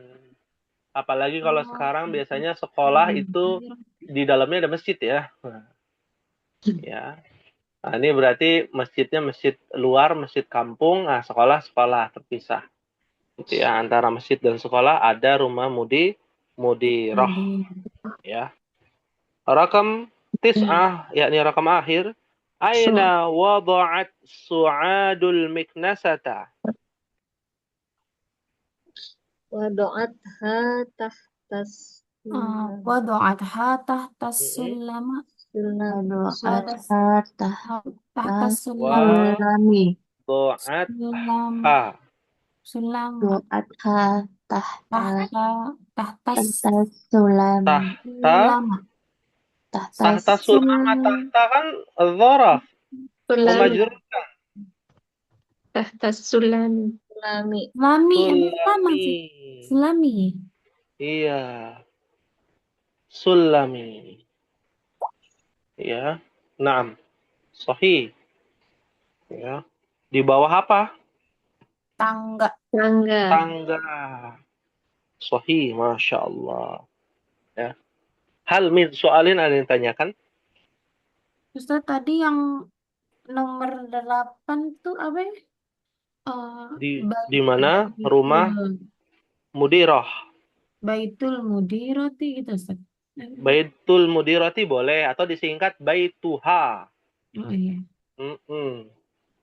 S1: Apalagi kalau sekarang biasanya sekolah itu di dalamnya ada masjid ya. Ya. Nah, ini berarti masjidnya masjid luar, masjid kampung, nah sekolah terpisah. Gitu ya, antara masjid dan sekolah ada rumah mudirah ya. Rakam 9, yakni rakam akhir. Aina wada'at su'adul miknasata?
S6: Wadu'atha tahtas
S2: Wadu'atha tahtas sulama.
S5: Wadu'atha
S2: Tahtas
S5: sulami.
S1: Do'at
S2: sulam.
S1: ha.
S2: Sulam.
S5: Du'atha tahtas
S2: Tahtas
S5: sulami.
S2: sulama.
S1: Tahta sulama. Tahta kan dzaraf. Majrur.
S3: Tahtas sulami.
S6: Sulami.
S2: Sulami.
S1: Iya. Sulami. Ya. Naam. Sahih. Ya. Di bawah apa?
S2: Tangga.
S1: Tangga. Sahih, Masya Allah. Ya. Hal min soalin ada yang tanyakan?
S2: Ustaz tadi yang nomor 8 tuh apa ya?
S1: Di mana rumah mudirah?
S2: Baitul mudirati gitu Ustaz.
S1: Baitul mudirati boleh atau disingkat baituha.
S2: Oh iya.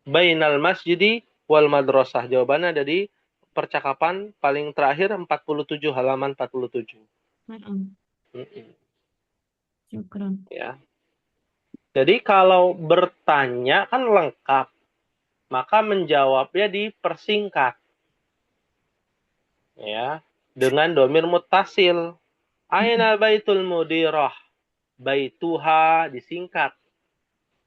S1: Bainal masjidi wal madrasah. Jawabannya ada di percakapan paling terakhir 47, halaman 47.
S2: Syukran.
S1: Ya. Jadi kalau bertanya kan lengkap, maka menjawabnya dipersingkat. Ya, dengan domir muttasil. Aina baitul mudirah? Baituha disingkat.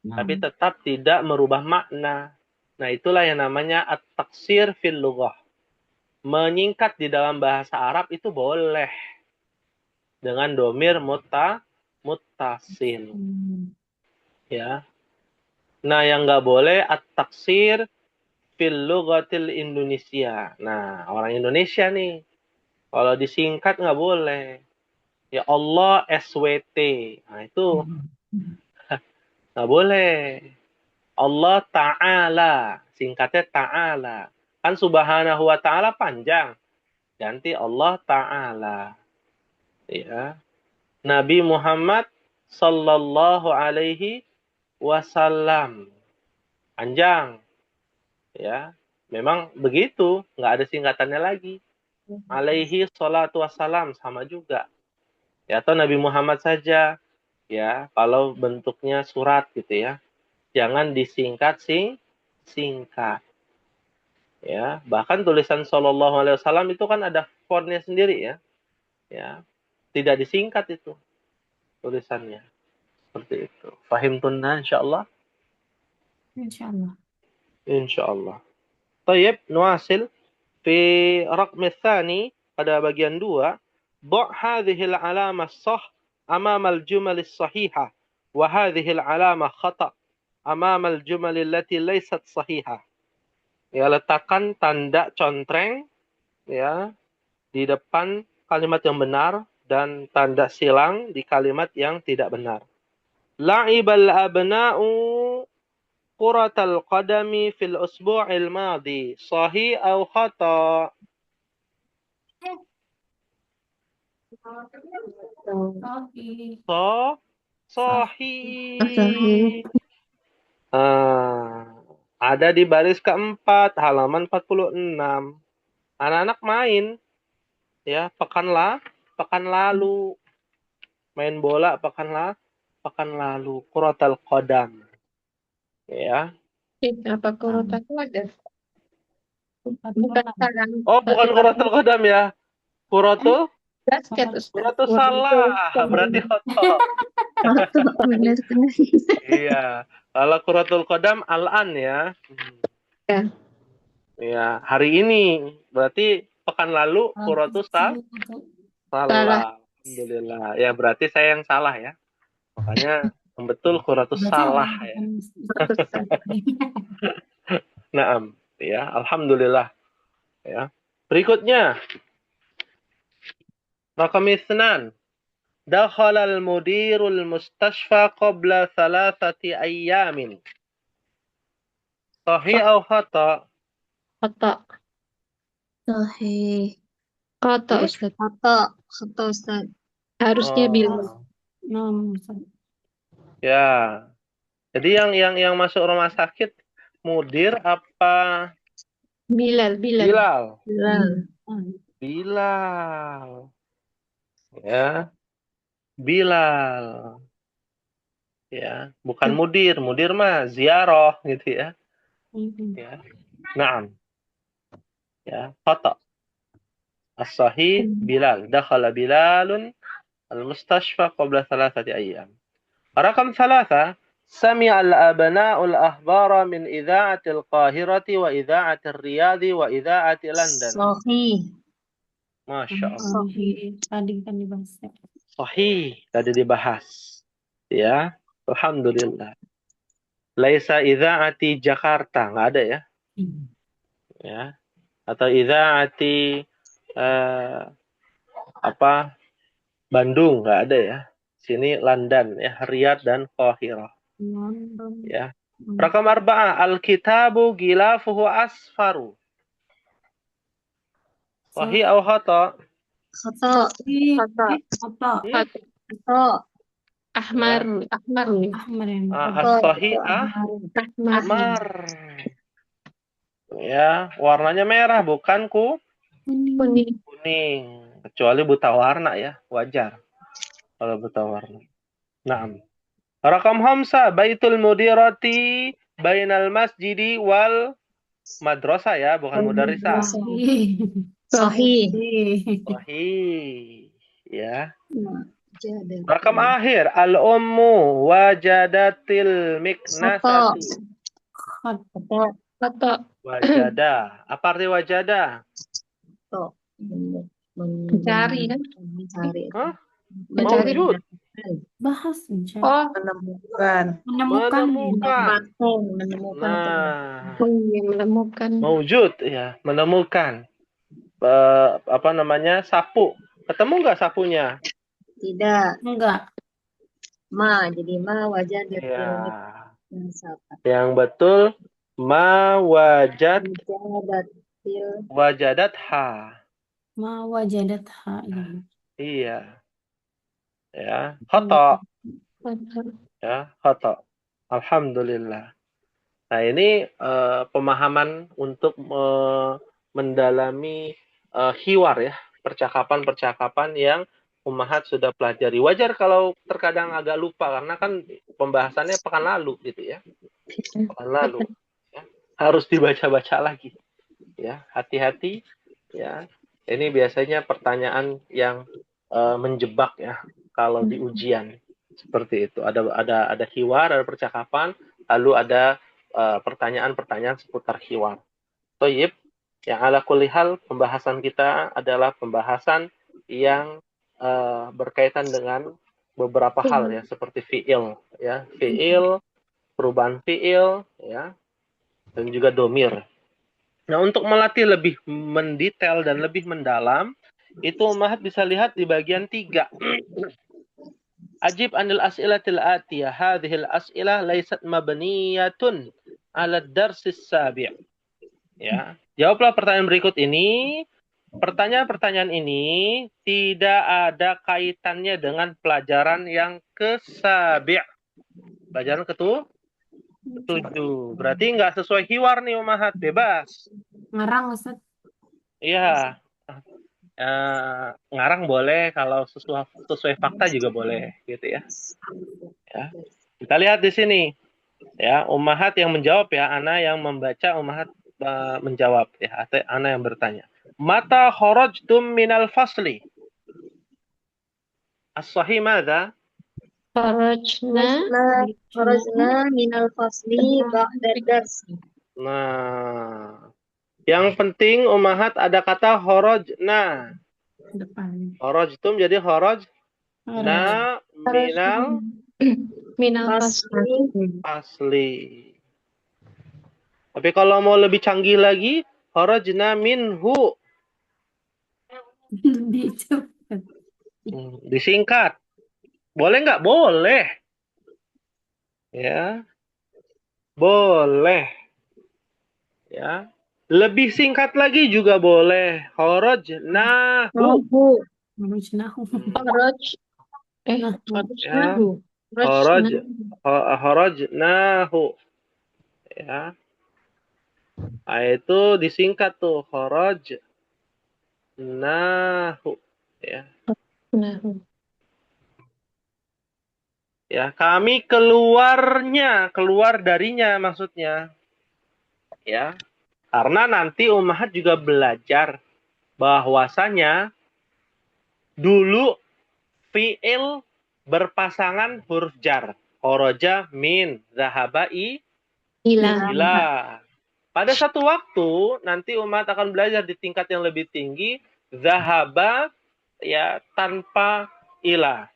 S1: Tapi tetap tidak merubah makna. Nah, itulah yang namanya at-taksir fil lughah. Menyingkat di dalam bahasa Arab itu boleh. Dengan domir muttasil. Ya. Nah, yang nggak boleh at-taksir fil lughatil Indonesia. Nah, orang Indonesia nih. Kalau disingkat nggak boleh. Ya Allah SWT. Nah, itu nggak boleh. Allah Ta'ala. Singkatnya Ta'ala. Kan subhanahu wa ta'ala panjang. Ganti Allah Ta'ala. Ya. Nabi Muhammad sallallahu alaihi wasallam. Panjang. Ya. Memang begitu. Nggak ada singkatannya lagi. Alaihi salatu wassalam. Sama juga. Ya, atau Nabi Muhammad saja. Ya. Kalau bentuknya surat gitu ya. Jangan disingkat singkat. Ya, bahkan tulisan sallallahu alaihi wasallam itu kan ada fontnya sendiri ya. Ya. Tidak disingkat itu tulisannya. Seperti itu. Fahim tunna insyaallah.
S2: Insyaallah.
S1: Insyaallah. Tayyib, nuasil fi raqm tsani pada bagian 2. Dha' hadhihi al-'alamah sah amama al-jumal as-sahihah wa hadhihi al-'alamah khata' amama al-jumal allati laysat sahihah. Ya, letakkan tanda contreng ya di depan kalimat yang benar dan tanda silang di kalimat yang tidak benar. La'ibal abna'u kuratal qadami fil usbu'il madi. Sahih atau khata?
S2: Sahih.
S1: Sahih. Ada di baris keempat, halaman 46. Anak-anak main, ya, pekan lalu. Main bola pekan lalu. Kuratul qadam. Ya.
S3: Apa kuratul qadam? Bukan
S2: Bukan.
S3: sekarang.
S1: Oh, bukan kuratul qadam ya. Kuratul
S3: Basket, Ustaz.
S1: Kuratul salah. Berarti khotob.
S5: Benar kan?
S1: Iya. Kalau kuratul qadam al-an ya.
S3: Ya.
S1: Ya, hari ini. Berarti pekan lalu kuratul salah. Alhamdulillah. Ya, berarti saya yang salah ya. Makanya yang betul kuratul salah ya. Naam. Ya, alhamdulillah. Ya. Berikutnya. Rakam isnan. Dakhala al-mudirul mustashfa qabla 3 ayyamin. Sahih atau khata?
S3: Khata.
S5: Sahih.
S3: Khata, Ustaz.
S6: Khata Ustaz.
S3: Harusnya Bilal.
S1: Ya. Jadi yang masuk rumah sakit mudir apa
S3: Bilal.
S1: Bilal?
S6: Bilal.
S1: Ya. Bilal. Ya, bukan mudir. Mudir mah ziarah gitu ya. Ya. Naam. Ya, khata. As-sahih Bilal. Dakhala Bilalun al-mustashfa qabla 3 ayyam. Rakam 3. سمع الأبناء الأخبار من إذاعة القاهرة وإذاعة الرياض وإذاعة لندن.
S6: Sahih.
S1: Masya Allah.
S2: Sahih. Tadi kan dibahas.
S1: Sahih. Tadi dibahas. Ya. Alhamdulillah. Laisa Idha'ati Jakarta. Nggak ada ya. Ya. Atau Idha'ati Bandung. Nggak ada ya. Sini London ya. Riyadh dan Qahirah. Ya. Rakam 4. Al-kitabu gilafuhu asfaru. Sahih atau khata?
S6: Khata.
S2: Khata.
S3: Ahmar.
S2: Ahmar yang
S1: As-sahih ahmar. Ya, warnanya merah bukan
S3: Kuning.
S1: kuning. Kecuali buta warna ya, wajar. Kalau buta warna. Naam. Rakam 5. Baitul mudirati bainal masjidi wal madrasah ya, bukan mudarrisah.
S6: Sahih.
S1: Sahih. Ya.
S6: Jadat.
S1: Rakam akhir. Al-ummu wajadatil miknasatu.
S3: Khata.
S1: Wajada. Apa arti wajada?
S3: Mencari kan?
S6: Mencari.
S1: Hah?
S3: Mencari.
S1: Mawjud.
S2: Bahas mencari.
S3: Oh,
S2: Menemukan.
S6: Menemukan.
S1: Nah,
S3: menemukan.
S1: mawjud ya, menemukan. Sapu. Ketemu nggak sapunya?
S6: Tidak.
S2: Enggak.
S6: Jadi wajah
S1: Ya.
S6: dari
S1: Yang betul ma wajadat ha.
S2: Ma wajadatha.
S1: Iya. Ya, khata. Ya, khata. Alhamdulillah. Nah, ini pemahaman untuk mendalami hiwar ya, percakapan-percakapan yang Ummahat sudah pelajari. Wajar kalau terkadang agak lupa karena kan pembahasannya pekan lalu gitu ya. Pekan lalu. Ya. Harus dibaca-baca lagi. Ya, hati-hati ya. Ini biasanya pertanyaan yang menjebak ya kalau di ujian. Seperti itu. Ada hiwar, ada percakapan, lalu ada pertanyaan-pertanyaan seputar hiwar. Toyib, yang ala kulli hal pembahasan kita adalah pembahasan yang berkaitan dengan beberapa hal ya, seperti fi'il ya, fi'il, perubahan fi'il ya, dan juga domir. Nah, untuk melatih lebih mendetail dan lebih mendalam, itu Ummahat bisa lihat di bagian 3. Ajib anil as'ilatil atiyah. Hadhil as'ilah laysat mabniyatun ala darsis sabi'. Ya. Jawablah pertanyaan berikut ini pertanyaan-pertanyaan ini tidak ada kaitannya dengan pelajaran yang ke-7. Pelajaran ke-7. Berarti nggak sesuai hiwar nih Umahat, bebas.
S2: Ngarang Ustaz.
S1: Iya. Ngarang boleh, kalau sesuai fakta juga boleh, gitu ya. Ya. Kita lihat di sini, ya, Ummahat yang menjawab ya, Ana yang membaca, Ummahat menjawab ya, atau Ana yang bertanya. Mata kharajtum minal fasli? As-sahih madza?
S3: Kharajna
S6: Kharajna minal fasli ba'da darsi.
S1: Nah, yang penting Ummahat ada kata kharajna.
S2: Depan.
S1: Kharajtum jadi kharajna minal
S3: minal fasli.
S1: fasli. Tapi kalau mau lebih canggih lagi, kharajna minhu.
S2: Dicepat.
S1: Disingkat. Boleh nggak? Boleh. Ya. Boleh. Ya. Lebih singkat lagi juga boleh. Kharajnahu.
S2: Kharajnahu.
S3: Kharaj.
S2: Nah,
S3: Kharajnahu.
S1: Kharajnahu. Ya. Nah, itu disingkat tuh. Kharajnahu. Ya.
S3: Nahu.
S1: Ya, kami keluar darinya maksudnya. Ya. Karena nanti Ummahat juga belajar bahwasanya dulu fi'il berpasangan huruf jar. Kharaja min, zahaba
S3: Ila.
S1: ila. Pada satu waktu nanti Ummahat akan belajar di tingkat yang lebih tinggi zahaba ya tanpa ila,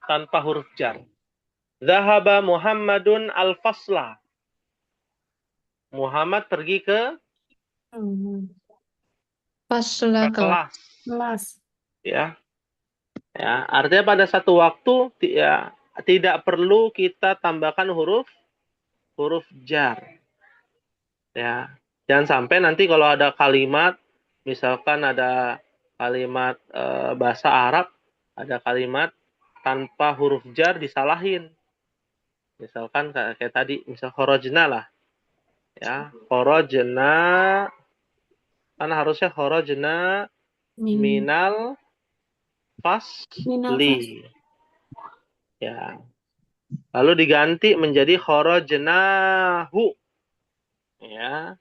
S1: tanpa huruf jar. Zahaba Muhammadun al-fasla. Muhammad pergi ke
S3: Fasla kelas.
S1: kelas. Ya. Ya, artinya pada satu waktu ya, tidak perlu kita tambahkan huruf jar. Ya. Jangan sampai nanti kalau ada kalimat, misalkan ada kalimat bahasa Arab, ada kalimat tanpa huruf jar disalahin. Misalkan kayak tadi, misal kharajna lah. Ya, kharajna kan harusnya kharajna minal fasli. Ya. Lalu diganti menjadi kharajnahu. Ya.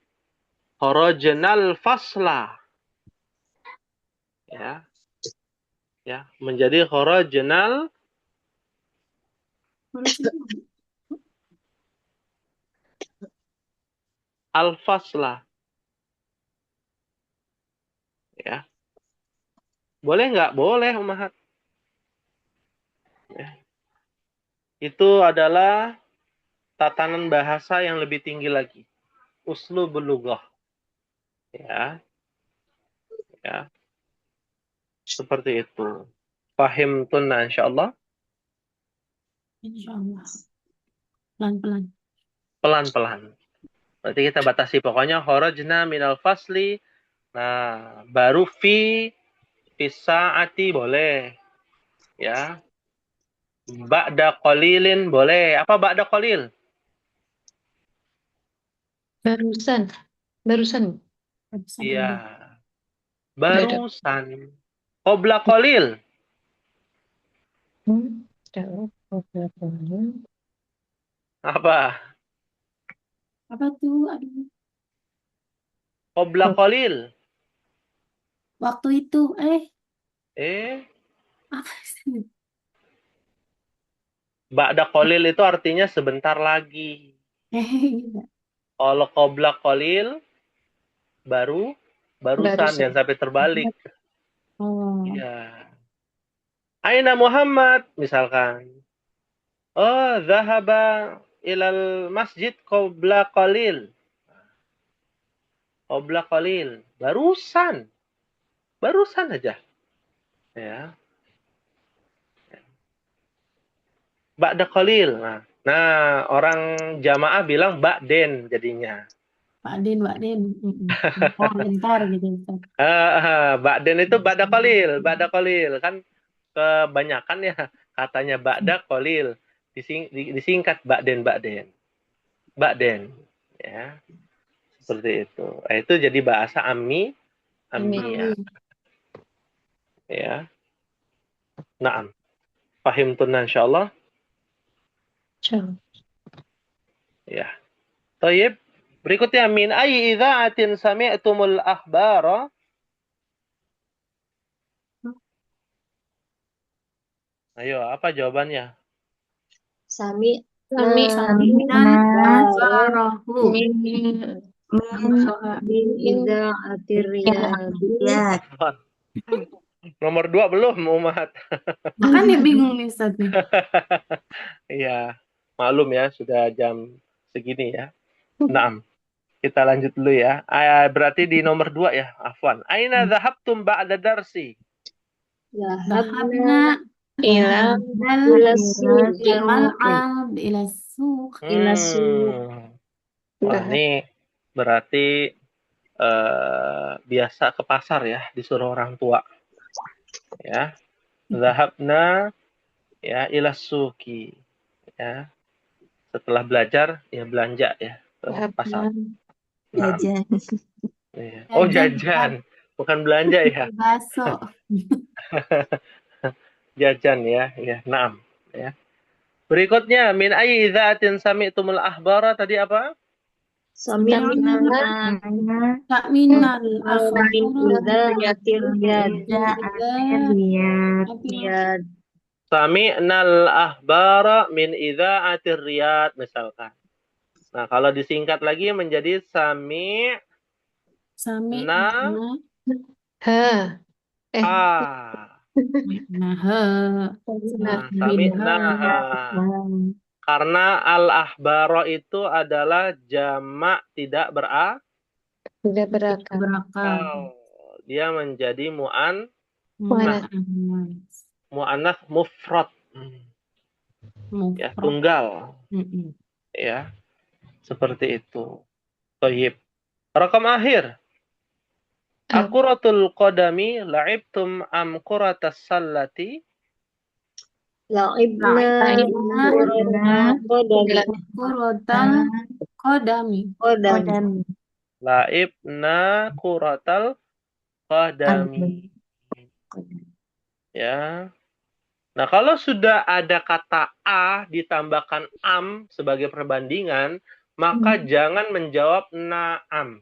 S1: Kharajnal fasla. Ya. Ya, menjadi kharajnal al-fasla. Ya. Boleh nggak? Boleh, Ummahat. Ya. Itu adalah tatanan bahasa yang lebih tinggi lagi. Uslubul lughah. Ya. Ya. Seperti itu. Fahim tunna insyaallah.
S2: Insyaallah. Pelan-pelan.
S1: Pelan-pelan. Berarti kita batasi pokoknya kharajna minal fasli. Nah, baru fi saati boleh. Ya. Ba'da qalilin boleh. Apa ba'da qalil?
S3: Barusan.
S1: Iya. Barusan. Qabla qalil. Apa?
S2: Apa tuh? Aduh.
S1: Qabla qalil.
S2: Waktu itu, apa sih?
S1: Ba'da qalil itu artinya sebentar lagi.
S2: Iya.
S1: Kalau qabla qalil barusan,
S3: Barusan.
S1: jangan sampai terbalik.
S2: Oh.
S1: Iya. Aina Muhammad misalkan. Oh, zahaba ilal masjid qabla qalil. Qabla qalil. Barusan. Barusan aja. Ya. Ba'da qalil. Nah, orang jamaah bilang ba'den jadinya.
S2: Ba'din. Bentar gitu Ustaz.
S1: Ba'den itu ba'da qalil kan kebanyakan ya katanya ba'da qalil disingkat ba'den ya seperti itu. Itu jadi bahasa ammiyah
S2: Amin.
S1: ya. Naam. Fahimtuna insyaallah.
S3: Insyaallah.
S1: Ya. Tayyib. Berikutnya min ayyi idza'atin sami'tumul akhbara. Ayo, apa jawabannya?
S6: Sami
S3: Kami
S2: Sami'nan akhbarahu.
S3: min
S6: min idza'atir riyadiyat.
S1: Afwan. Nomor 2 belum, Umat.
S2: Makanya bingung nih Ustaz nih.
S1: Iya, maklum ya, sudah jam segini ya. Naam. Kita lanjut dulu ya. Berarti di nomor 2 ya, Afwan. Aina dhahabtum ba'da darsi?
S6: Dhahabna
S3: ila
S6: ila suq
S2: Mal'ab ila suq.
S6: ila suq.
S1: Wah, ini berarti biasa ke pasar ya, disuruh orang tua. Ya. Dhahabna ya ila suqi. Ya. Setelah belajar ya belanja ya ke pasar. Nah,
S5: Jajan.
S1: iya. Oh, jajan. Bukan belanja ya.
S2: Baso.
S1: Jajan ya. Ya, naam ya. Berikutnya min ayyi idza'atin sami'tumul akhbara tadi apa?
S6: Sami'na
S2: Tak minal
S6: min
S2: akhbara.
S6: idza'atir riyad.
S1: Sami'nal ahbara min idza'atir riyad misalkan. Nah, kalau disingkat lagi menjadi sami'na
S2: Sami'na
S3: ha
S2: Nah,
S1: sami'na karena al-ahbara itu adalah jamak tidak
S3: tidak berakal.
S2: berakal.
S1: Dia menjadi mu'annas mufrad. Ya, tunggal. Ya. Seperti itu. Thayyib. Rakam akhir. Akuratul qadami la'ibtum am kuratas sallati?
S6: La'ibna
S2: Kuratan kodami.
S1: La'ibna kuratal qadami. Ya. Nah, kalau sudah ada kata a ditambahkan am sebagai perbandingan, maka jangan menjawab na'am.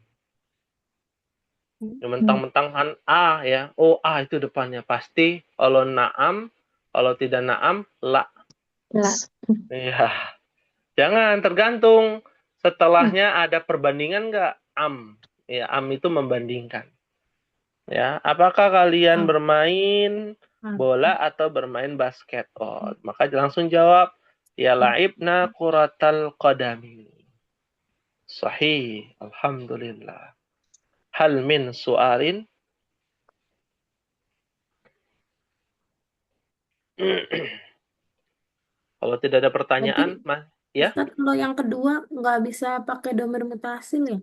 S1: Mentang-mentang kan a ya. Oh, a itu depannya pasti. Kalau na'am, kalau tidak na'am, la. Ya. Jangan, tergantung. Setelahnya ada perbandingan nggak? Am. Ya, am itu membandingkan. Ya, apakah kalian bermain bola atau bermain basket? Oh, maka langsung jawab ya la'ibna kuratal qadami. Sahih, alhamdulillah. Hal min su'arin? Kalau tidak ada pertanyaan, Mas, ya?
S2: Ustaz, kalau yang kedua nggak bisa pakai domir mutasil ya?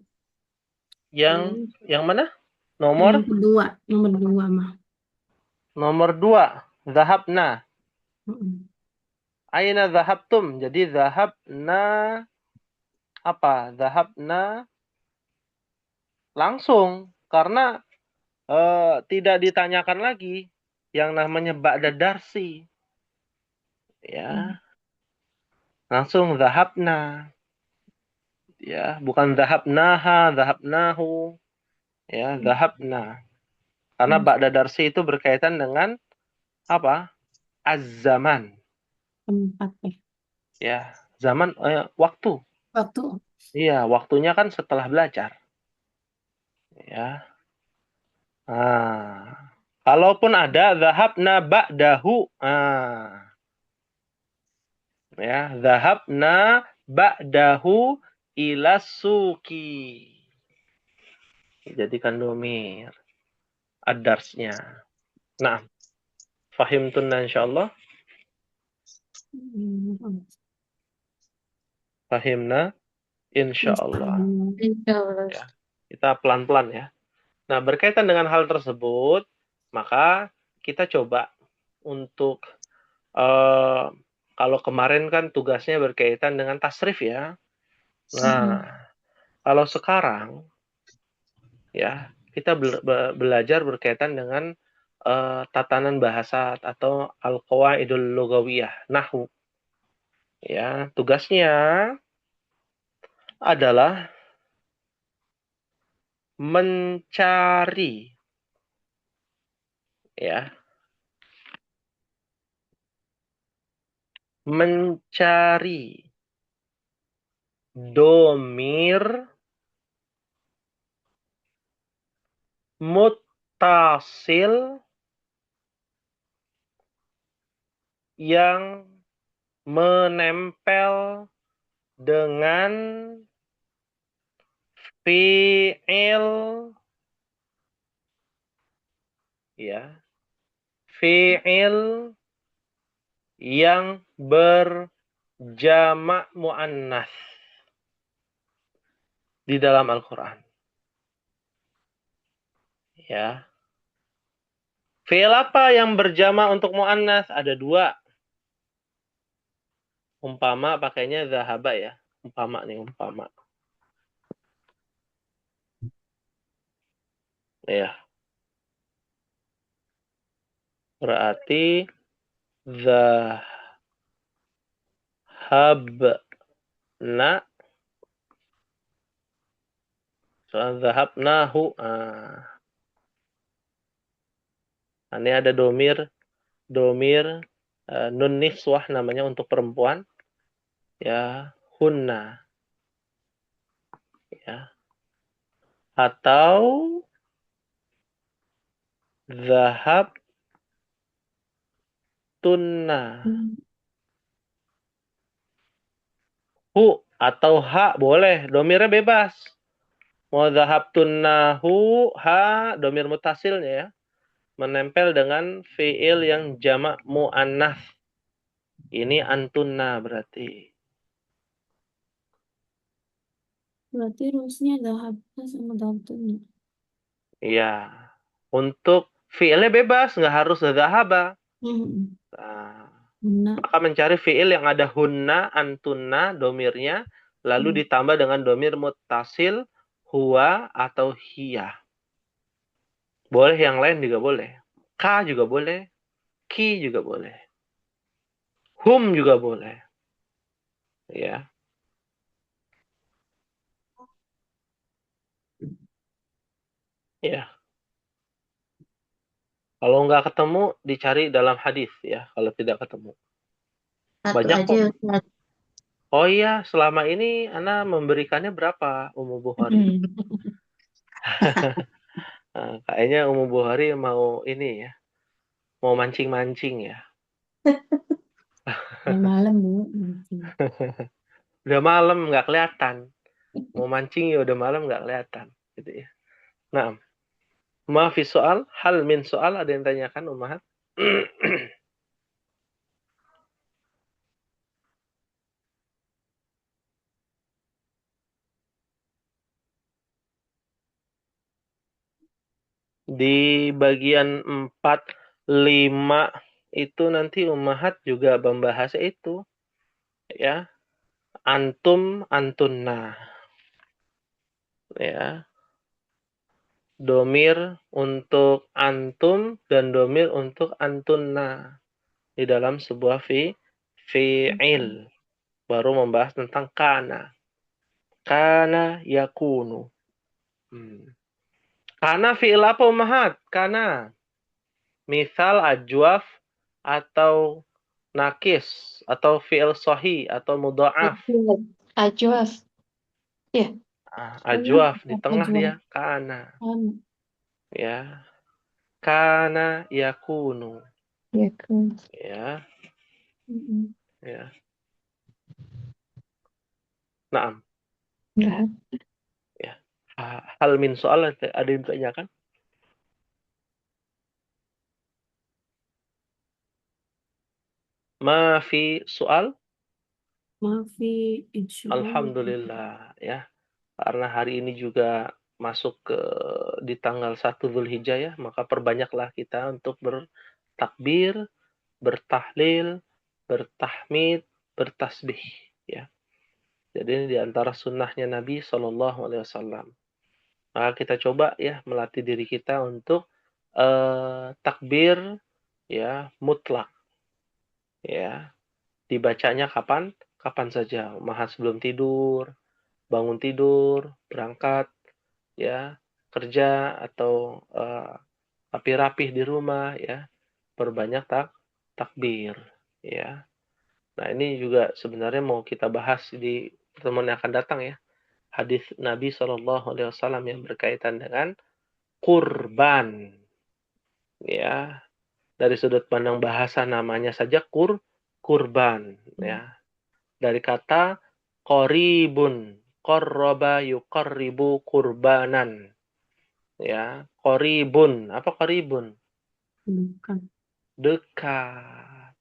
S1: Yang mana? Nomor
S2: Nomor dua mah.
S1: nomor 2, dhahabna. Aina dhahabtum? Jadi dhahabna apa? Dhahabna langsung karena tidak ditanyakan lagi yang namanya ba'da darsi. Ya. Langsung dhahabna. Ya, bukan dhahabnaha, dhahabnahu. Ya, dhahabna. Karena ba'da darsi itu berkaitan dengan apa? Az-zaman.
S2: Tempat
S1: Ya, zaman waktu.
S2: Waktu.
S1: Iya, waktunya kan setelah belajar. Ya. Nah, kalaupun ada dhahabna ba'dahu. Ya, dhahabna ba'dahu ila suki. Jadikan domir. Ad-darsnya. Nah, fahimtunna insyaallah. Fahimna? Insya Allah.
S3: Insya Allah.
S1: Ya. Kita pelan-pelan ya. Nah, berkaitan dengan hal tersebut, maka kita coba untuk kalau kemarin kan tugasnya berkaitan dengan tasrif ya. Nah, kalau sekarang ya kita belajar berkaitan dengan tatanan bahasa atau al-qawaidul lughawiyah, nahwu. Ya, tugasnya adalah mencari ya, mencari domir muttasil yang menempel dengan fi'il ya, fi'il yang berjamak muannas di dalam Al-Qur'an. Ya. Fi'il apa yang berjamak untuk muannas? Ada dua. Umpama pakainya zahaba ya. Umpama nih, umpama. Ya. Berarti zahabna. Soal zahabnahu. Ini ada domir nun niswah namanya untuk perempuan. Ya, hunna. Ya. Atau zahabtunna. Hu atau ha boleh, domirnya bebas. Mau zahabtunnahu, ha domir mutasilnya ya. Menempel dengan fi'il yang jamak mu'annas. Ini antunna berarti.
S2: Berarti rumusnya dhahabna sama dhahabtunna.
S1: Iya. Untuk fi'ilnya bebas, nggak harus zahaba. Nah,
S2: Benar.
S1: maka mencari fi'il yang ada hunna, antunna, domirnya, lalu ditambah dengan domir muttasil, huwa, atau hiya. Boleh yang lain juga boleh. Ka juga boleh. Ki juga boleh. Hum juga boleh. Ya. Ya. Kalau nggak ketemu, dicari dalam hadis ya. Kalau tidak ketemu.
S6: Satu
S1: Banyak
S6: aja,
S1: kok.
S6: Ustaz.
S1: Oh iya, selama ini Ana memberikannya berapa Ummu Bukhari? Nah, kayaknya Ummu Bukhari mau ini ya. Mau mancing-mancing ya.
S2: Udah malam, Bu.
S1: Udah malam nggak kelihatan. Mau mancing ya udah malam nggak kelihatan. Gitu ya. Nah, maafi soal, hal min soal ada yang tanyakan Ummahat? Di bagian 4, 5 itu nanti Ummahat juga membahas itu. Ya. Antum, antunna. Ya. Domir untuk antum dan domir untuk antunna. Di dalam sebuah fi'il. Baru membahas tentang kana. Kana yakunu. Kana fi'il apa Ummahat? Kana. Misal ajwaf atau nakis atau fi'il sahih atau mudha'af.
S3: Ajwaf. Ya.
S1: Ajwaf di tengah
S2: Ajwaf.
S1: dia kana. Ya. Kana yakunu.
S3: Yakun.
S1: Ya. Ya. Naam.
S3: Nah.
S1: Ya. Hal min soal ada yang ditanyakan? Ma fi soal?
S2: Maafi, insya Allah.
S1: Alhamdulillah ya. Karena hari ini juga masuk di tanggal 1 Zulhijjah ya, maka perbanyaklah kita untuk bertakbir, bertahlil, bertahmid, bertasbih ya. Jadi ini di antara sunnahnya Nabi Shallallahu Alaihi Wasallam. Maka kita coba ya melatih diri kita untuk takbir ya mutlak ya. Dibacanya kapan saja, maha sebelum tidur, bangun tidur, berangkat ya, kerja atau rapi-rapih di rumah ya, perbanyak takbir ya. Nah, ini juga sebenarnya mau kita bahas di pertemuan yang akan datang ya. Hadis Nabi Shallallahu Alaihi Wasallam yang berkaitan dengan kurban ya. Dari sudut pandang bahasa namanya saja kurban ya. Dari kata qoribun, qarraba yuqarribu kurbanan ya. Qoribun, apa qoribun?
S2: Bukan.
S1: Dekat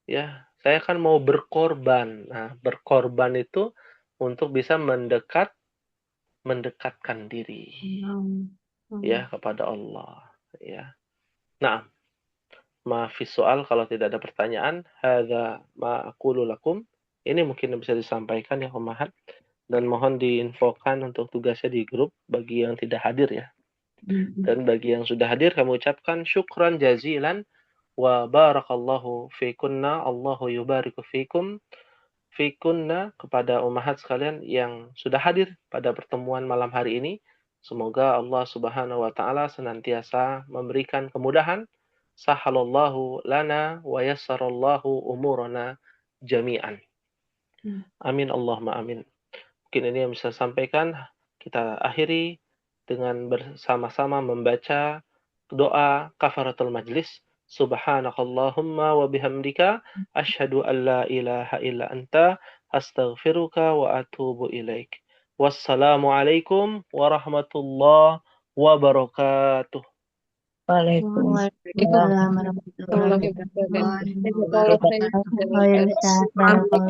S1: ya. Saya kan mau berkorban. Nah, berkorban itu untuk bisa mendekatkan diri ya kepada Allah ya. Nah, maafis soal kalau tidak ada pertanyaan. Hadza ma aqulu lakum. Ini mungkin bisa disampaikan ya Umahat, dan mohon diinfokan untuk tugasnya di grup bagi yang tidak hadir ya. Dan bagi yang sudah hadir kami ucapkan syukran jazilan wa barakallahu fikunna, Allahu yubariku fikunna kepada Umahat sekalian yang sudah hadir pada pertemuan malam hari ini. Semoga Allah Subhanahu wa taala senantiasa memberikan kemudahan. Sahalallahu lana wa yassarallahu umurana jami'an. Amin Allahumma amin. Mungkin ini yang bisa sampaikan. Kita akhiri dengan bersama-sama membaca doa kafaratul majlis. Subhanakallahumma wa bihamdika asyhadu an la ilaha illa anta astaghfiruka wa atubu ilaik. Wassalamualaikum warahmatullahi wabarakatuh.
S4: Waalaikumsalam warahmatullahi wabarakatuh.
S3: Waalaikumsalam warahmatullahi wabarakatuh.